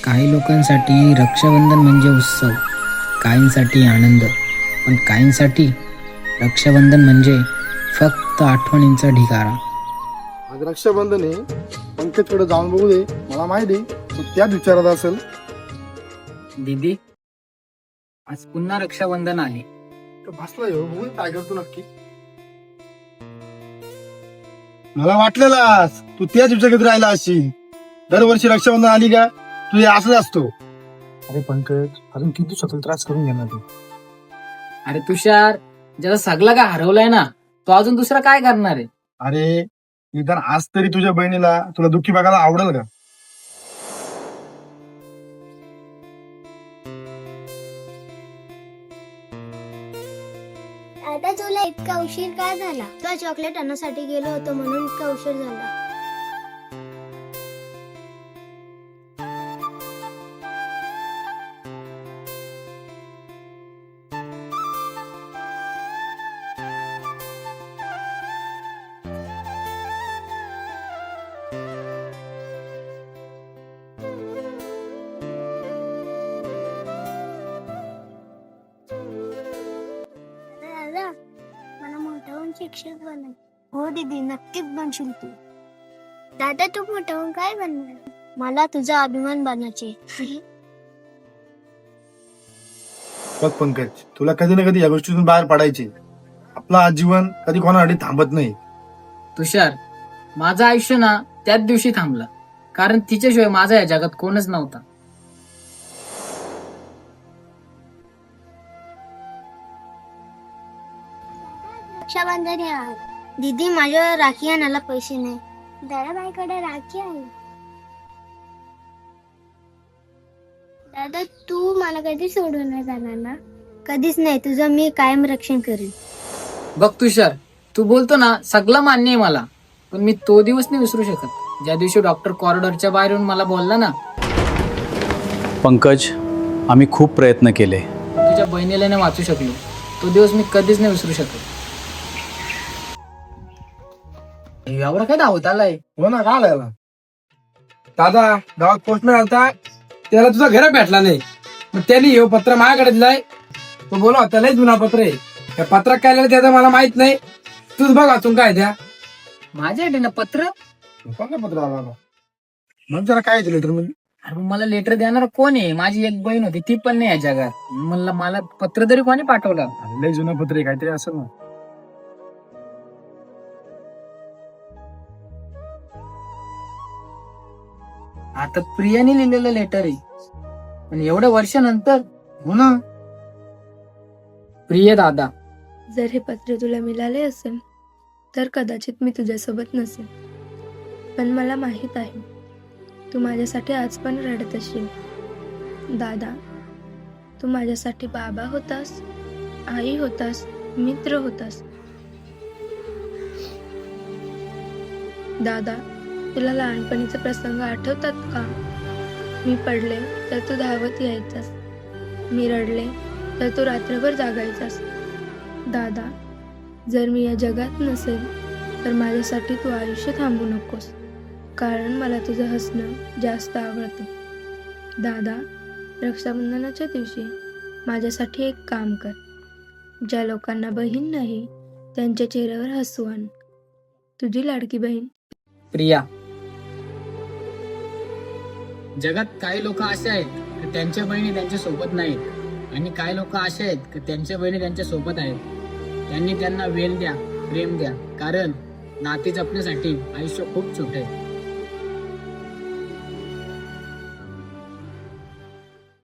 काही लोकांसाठी रक्षाबंधन म्हणजे उत्सव, काहींसाठी आनंद, पण काहींसाठी रक्षाबंधन म्हणजे फक्त आठवणींचा ढिगारा. आज रक्षाबंधन आहे. पंकजकडे जाऊन बघू दे. मला माहिती तो त्याच विचारात असेल. दीदी, आज पुन्हा रक्षाबंधन आहे. तो बसलाय हो. बघू काय करतो नक्की. मला वाटलेलाच तू त्याच विचारात राहिला अशी. दरवर्षी रक्षाबंधन आली का तू हे असंच असतो. अरे पंकज, अजून किती दिवसाचा त्रास करून घेणार तू. अरे तुषार, ज्याचा सगळा काय हरवलाय ना, तो अजून दुसरा काय करणार आहे? अरे निदान आज तरी तुझ्या बहिणीला तुला दुःखी बघायला आवडेल का? आता तुला इतका उशीर काय झाला? तुला चॉकलेट आणण्यासाठी गेलो होतो म्हणून इतका उशीर झाला. दादा, मला मोठा होऊन शिक्षक बनाय. हो दीदी, नक्कीच बनशील तू. दादा, तू मोठा होऊन काय बनणार? मला तुझा अभिमान बनायचे. बघ पंकज, तुला कधी ना कधी या गोष्टीतून बाहेर पडायचे. आपला जीवन कधी कोणासाठी थांबत नाही. तुषार, माझं आयुष्य ना त्याच दिवशी थांबलं, कारण तिच्याशिवाय माझा या जगात कोणच नव्हता. रक्षाबंधन आहे आज. दीदी, माझ्यावर राखी आणायला पैसे नाही. दादाबाईकडे राखी आहे. दादा, तू मला कधी सोडून नाही जाणार ना? कधीच नाही. तुझं मी कायम रक्षण करेन. बघ तुषार, तू बोलतो ना सगळं मान्य आहे मला, पण मी तो दिवस नाही विसरू शकत ज्या दिवशी डॉक्टर कॉरिडॉरच्या बाहेर येऊन मला बोलला ना, पंकज, आम्ही खूप प्रयत्न केले. तुझ्या बहिणीला नाही वाचू शकलो. तो दिवस मी कधीच नाही विसरू शकत. एवढा काय धावत आलाय? हो ना, का आला दादा? गावात पोस्टमॅन आलता, त्याला तुझा घर भेटला नाही. मग त्यांनी हे पत्र माझ्याकडे दिलाय. तो बोला त्याला जुना पत्र आहे. त्या पत्रात काय लिहिलं त्याचं मला माहित नाही. तूच बघ वाचून काय द्या. माझ्या ना पत्र? कोणतं पत्र आला मग जरा काय लेटर म्हणजे? अरे मला लेटर देणार कोण आहे? माझी एक बहीण होती, ती पण नाही या जगात. म्हणलं मला पत्र तरी कोणी पाठवलं? लय जुनं पत्र आहे, काहीतरी असं ना. आता प्रियाने लिहिलेलं लेटर आहे, पण एवढ्या वर्षानंतर. हो ना. प्रिय दादा, जर हे पत्र तुला मिळाले असेल तर कदाचित मी तुझ्यासोबत नसेल, पण मला माहीत आहे तू माझ्यासाठी आज पण रडत असशील. दादा, तू माझ्यासाठी बाबा होतास, आई होतास, मित्र होतास. दादा, तुला लहानपणीचे प्रसंग आठवतात का? मी पडले तर तू धावत यायचास, मी रडले तर तू रात्रभर जागायचास. दादा, जर मी या जगात नसेल तर माझ्यासाठी तू आयुष्य थांबू नकोस, कारण मला तुझं हसणं जास्त आवडतं. दादा, रक्षाबंधनाच्या दिवशी माझ्यासाठी एक काम कर. ज्या लोकांना बहीण नाही त्यांच्या चेहऱ्यावर हसू आण. तुझी लाडकी बहीण प्रिया. जगात काही लोक असे आहेत की त्यांच्या बहिणी त्यांच्या सोबत नाहीत, आणि काही लोक असे आहेत की त्यांच्या बहिणी त्यांच्या सोबत आहेत. त्यांनी त्यांना वेळ द्या, प्रेम द्या, कारण नाती जपण्यासाठी आयुष्य खूप छोटे आहे.